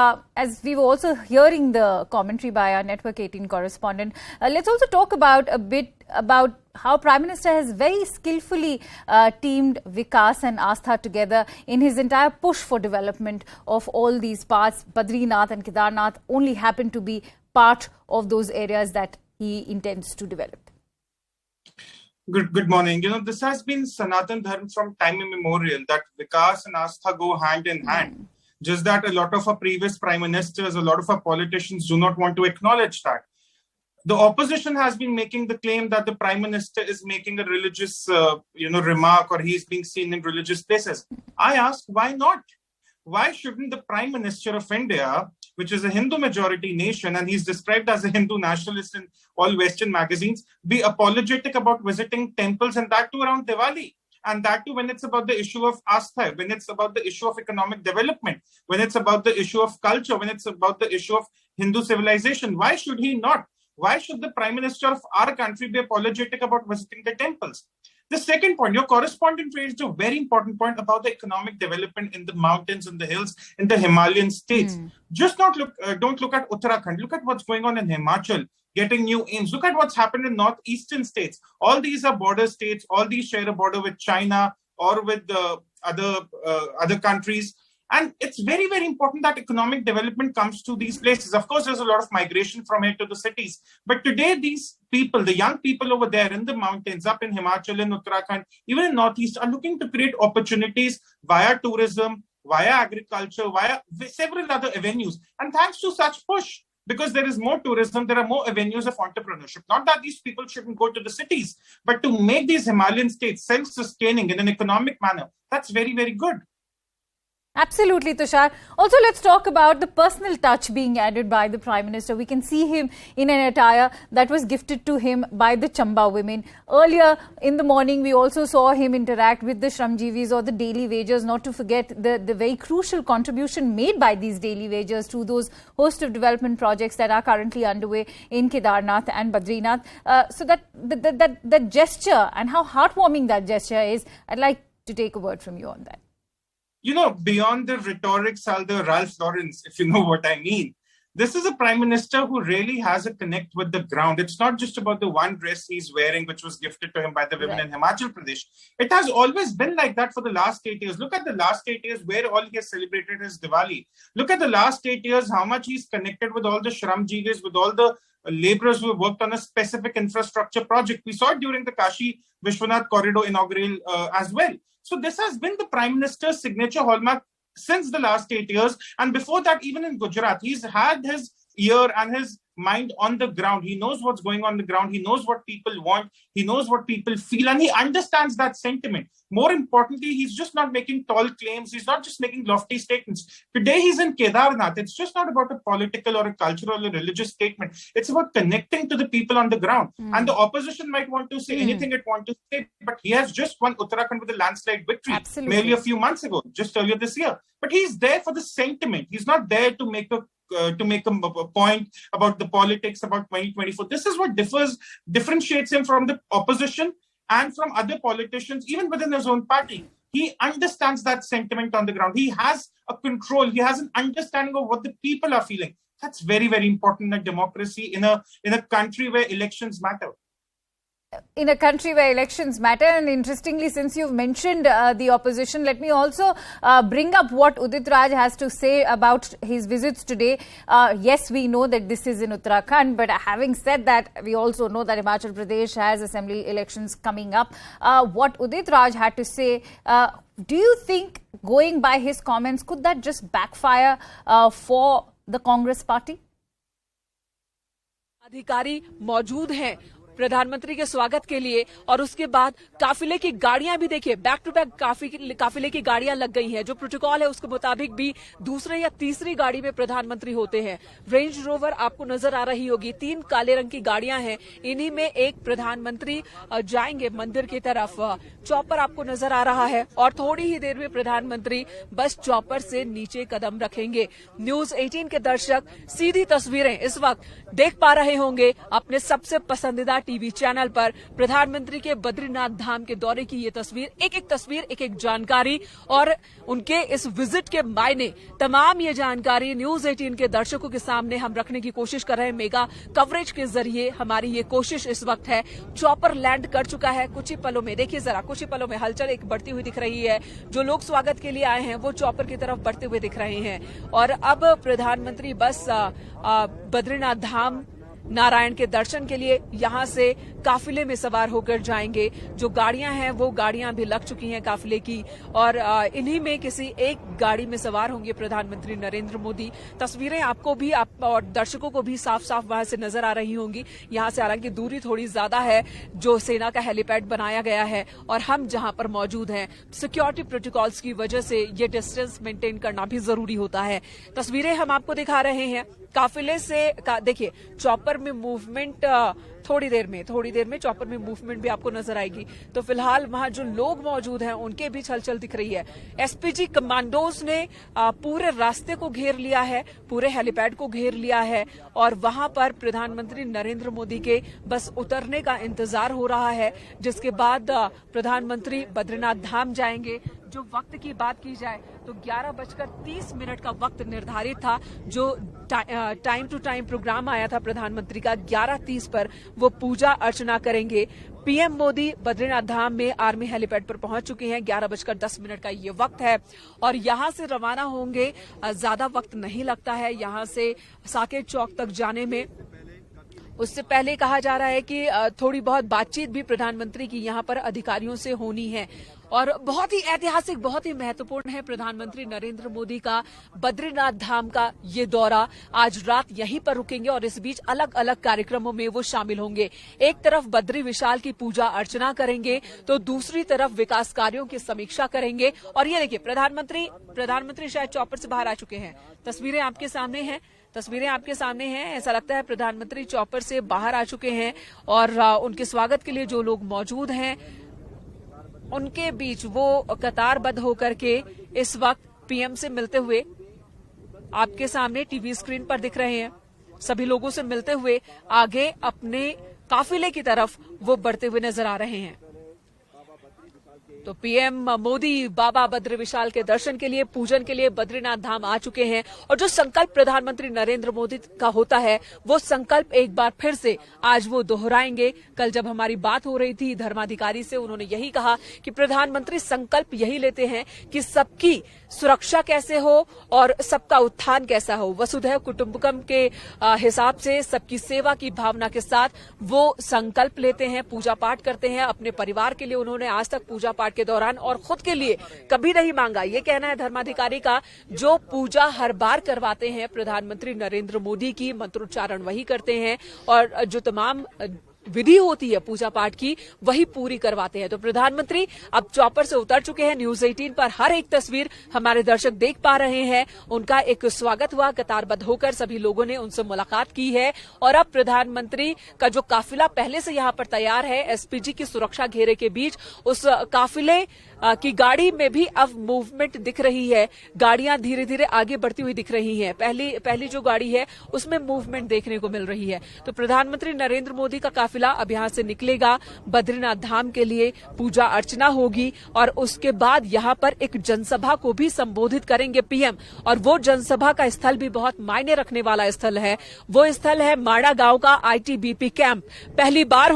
As we were also hearing the commentary by our Network 18 correspondent, let's also talk about a bit about how Prime Minister has very skillfully teamed Vikas and Astha together in his entire push for development of all these parts. Badrinath and Kedarnath only happen to be part of those areas that he intends to develop. Good morning. This has been Sanatan Dharma from time immemorial, that Vikas and Astha go hand in hand. Just that a lot of our previous prime ministers, a lot of our politicians do not want to acknowledge that. The opposition has been making the claim that the prime minister is making a religious, remark, or he's being seen in religious places. I ask, why not? Why shouldn't the prime minister of India, which is a Hindu majority nation, and he's described as a Hindu nationalist in all Western magazines, be apologetic about visiting temples, and that too around Diwali? And that too when it's about the issue of Astha, when it's about the issue of economic development, when it's about the issue of culture, when it's about the issue of Hindu civilization. Why should he not? Why should the Prime Minister of our country be apologetic about visiting the temples? The second point, your correspondent raised a very important point about the economic development in the mountains and the hills in the Himalayan states. Just don't look at Uttarakhand. Look at what's going on in Himachal, getting new aims. Look at what's happened in northeastern states. All these are border states. All these share a border with China or with other countries. And it's very, very important that economic development comes to these places. Of course, there's a lot of migration from here to the cities. But today, these people, the young people over there in the mountains, up in Himachal, in Uttarakhand, even in Northeast, are looking to create opportunities via tourism, via agriculture, via several other avenues. And thanks to such push, because there is more tourism, there are more avenues of entrepreneurship. Not that these people shouldn't go to the cities, but to make these Himalayan states self-sustaining in an economic manner, that's very, very good. Absolutely, Tushar. Also, let's talk about the personal touch being added by the Prime Minister. We can see him in an attire that was gifted to him by the Chamba women. Earlier in the morning, we also saw him interact with the Shramjeevis or the daily wagers, not to forget the very crucial contribution made by these daily wagers to those host of development projects that are currently underway in Kedarnath and Badrinath. So that gesture and how heartwarming that gesture is, I'd like to take a word from you on that. Beyond the rhetoric, the Ralph Lauren's, if you know what I mean, this is a prime minister who really has a connect with the ground. It's not just about the one dress he's wearing, which was gifted to him by the women in Himachal Pradesh. It has always been like that for the last 8 years. Look at the last 8 years where all he has celebrated his Diwali. Look at the last 8 years, how much he's connected with all the Shramjeevis, with all the laborers who have worked on a specific infrastructure project. We saw it during the Kashi Vishwanath corridor inaugural as well. So this has been the Prime Minister's signature hallmark since the last 8 years. And before that, even in Gujarat, he's had his ear and his mind on the ground. He knows what's going on the ground. He knows what people want. He knows what people feel. And he understands that sentiment. More importantly, he's just not making tall claims. He's not just making lofty statements. Today, he's in Kedarnath. It's just not about a political or a cultural or religious statement. It's about connecting to the people on the ground. And the opposition might want to say anything it wants to say, but he has just won Uttarakhand with a landslide victory merely a few months ago, just earlier this year. But he's there for the sentiment. He's not there to make a point about the politics about 2024. This is what differentiates him from the opposition and from other politicians, even within his own party. He understands that sentiment on the ground. He has a control. He has an understanding of what the people are feeling. That's very, very important in a democracy, in a country where elections matter. In a country where elections matter. And interestingly, since you've mentioned the opposition, let me also bring up what Udit Raj has to say about his visits today. Yes, we know that this is in Uttarakhand, but having said that, we also know that Himachal Pradesh has assembly elections coming up. What Udit Raj had to say, do you think, going by his comments, could that just backfire for the Congress party? अधिकारी मौजूद हैं प्रधानमंत्री के स्वागत के लिए, और उसके बाद काफिले की गाड़ियां भी देखिए, बैक टू बैक काफिले की गाड़ियां लग गई हैं। जो प्रोटोकॉल है उसके मुताबिक भी दूसरे या तीसरी गाड़ी में प्रधानमंत्री होते हैं। रेंज रोवर आपको नजर आ रही होगी, 3 काले रंग की गाड़ियां हैं, इन्हीं में एक प्रधानमंत्री जाएंगे मंदिर की तरफ। चॉपर आपको नजर आ रहा है और थोड़ी ही देर में प्रधानमंत्री बस चॉपर से नीचे कदम रखेंगे। न्यूज 18 के दर्शक सीधी तस्वीरें इस वक्त देख पा रहे होंगे अपने सबसे पसंदीदा टीवी चैनल पर प्रधानमंत्री के बद्रीनाथ धाम के दौरे की ये तस्वीर, एक एक जानकारी और उनके इस विजिट के मायने, तमाम ये जानकारी न्यूज 18 के दर्शकों के सामने हम रखने की कोशिश कर रहे हैं। मेगा कवरेज के जरिए हमारी ये कोशिश इस वक्त है। चॉपर लैंड कर चुका है कुछ ही पलों में, देखिए जरा कुछ ही पलों में हलचल एक बढ़ती हुई दिख रही है। जो लोग स्वागत के लिए आए हैं वो चॉपर की तरफ बढ़ते हुए दिख रहे हैं और अब प्रधानमंत्री बस बद्रीनाथ धाम नारायण के दर्शन के लिए यहां से काफिले में सवार होकर जाएंगे। जो गाड़ियां हैं वो गाड़ियां भी लग चुकी हैं काफिले की और इन्हीं में किसी एक गाड़ी में सवार होंगे प्रधानमंत्री नरेंद्र मोदी। तस्वीरें आपको भी और दर्शकों को भी साफ साफ वहां से नजर आ रही होंगी। यहां से हालांकि दूरी थोड़ी ज्यादा है, जो सेना का हेलीपैड बनाया गया है और हम जहां पर मौजूद हैं, सिक्योरिटी प्रोटोकॉल्स की वजह से ये डिस्टेंस मेंटेन करना भी जरूरी होता है। तस्वीरें हम आपको दिखा रहे हैं काफिले से। देखिए चॉपर में मूवमेंट थोड़ी देर में चॉपर में मूवमेंट भी आपको नजर आएगी। तो फिलहाल वहां जो लोग मौजूद हैं उनके बीच हलचल दिख रही है। एसपीजी कमांडोज ने पूरे रास्ते को घेर लिया है, पूरे हेलीपैड को घेर लिया है और वहां पर प्रधानमंत्री नरेंद्र मोदी के बस उतरने का इंतजार हो रहा है, जिसके बाद प्रधानमंत्री बद्रीनाथ धाम जाएंगे। जो वक्त की बात की जाए तो 11:30 का वक्त निर्धारित था। जो टाइम टू टाइम प्रोग्राम आया था प्रधानमंत्री का 11:30 पर, वो पूजा अर्चना करेंगे। पीएम मोदी बद्रीनाथ धाम में आर्मी हेलीपैड पर पहुंच चुके हैं। 11:10 का ये वक्त है और यहां से रवाना होंगे। ज्यादा वक्त नहीं लगता है यहां से साकेत चौक तक जाने में। उससे पहले कहा जा रहा है कि थोड़ी बहुत बातचीत भी प्रधानमंत्री की यहां पर अधिकारियों से होनी है और बहुत ही ऐतिहासिक, बहुत ही महत्वपूर्ण है प्रधानमंत्री नरेंद्र मोदी का बद्रीनाथ धाम का ये दौरा। आज रात यहीं पर रुकेंगे और इस बीच अलग अलग कार्यक्रमों में वो शामिल होंगे। एक तरफ बद्री विशाल की पूजा अर्चना करेंगे तो दूसरी तरफ विकास कार्यों की समीक्षा करेंगे। और ये देखिए प्रधानमंत्री शायद चॉपर से बाहर आ चुके हैं। तस्वीरें आपके सामने हैं। ऐसा लगता है प्रधानमंत्री चॉपर से बाहर आ चुके हैं और उनके स्वागत के लिए जो लोग मौजूद हैं उनके बीच वो कतारबद्ध होकर के इस वक्त पीएम से मिलते हुए आपके सामने टीवी स्क्रीन पर दिख रहे हैं। सभी लोगों से मिलते हुए आगे अपने काफिले की तरफ वो बढ़ते हुए नजर आ रहे हैं। तो पीएम मोदी बाबा बद्री विशाल के दर्शन के लिए, पूजन के लिए बद्रीनाथ धाम आ चुके हैं और जो संकल्प प्रधानमंत्री नरेंद्र मोदी का होता है वो संकल्प एक बार फिर से आज वो दोहराएंगे। कल जब हमारी बात हो रही थी धर्माधिकारी से, उन्होंने यही कहा कि प्रधानमंत्री संकल्प यही लेते हैं कि सबकी सुरक्षा कैसे हो और सबका उत्थान कैसा हो। वसुधैव कुटुंबकम के हिसाब से सबकी सेवा की भावना के साथ वो संकल्प लेते हैं, पूजा पाठ करते हैं। अपने परिवार के लिए उन्होंने आज तक पूजा पाठ के दौरान और खुद के लिए कभी नहीं मांगा, ये कहना है धर्माधिकारी का। जो पूजा हर बार करवाते हैं प्रधानमंत्री नरेंद्र मोदी की, मंत्रोच्चारण वही करते हैं और जो तमाम विधि होती है पूजा पाठ की वही पूरी करवाते हैं। तो प्रधानमंत्री अब चॉपर से उतर चुके हैं। न्यूज 18 पर हर एक तस्वीर हमारे दर्शक देख पा रहे हैं। उनका एक स्वागत हुआ, कतारबद्ध होकर सभी लोगों ने उनसे मुलाकात की है और अब प्रधानमंत्री का जो काफिला पहले से यहां पर तैयार है एसपीजी की सुरक्षा घेरे के बीच, उस काफिले की गाड़ी में भी अब मूवमेंट दिख रही है। गाड़ियां धीरे धीरे आगे बढ़ती हुई दिख रही हैं। पहली जो गाड़ी है उसमें मूवमेंट देखने को मिल रही है। तो प्रधानमंत्री नरेंद्र मोदी का काफिला अब यहां से निकलेगा बद्रीनाथ धाम के लिए, पूजा अर्चना होगी और उसके बाद यहां पर एक जनसभा को भी संबोधित करेंगे पीएम। और वो जनसभा का स्थल भी बहुत मायने रखने वाला स्थल है। वो स्थल है माड़ा गांव का आईटीबीपी कैंप। पहली बार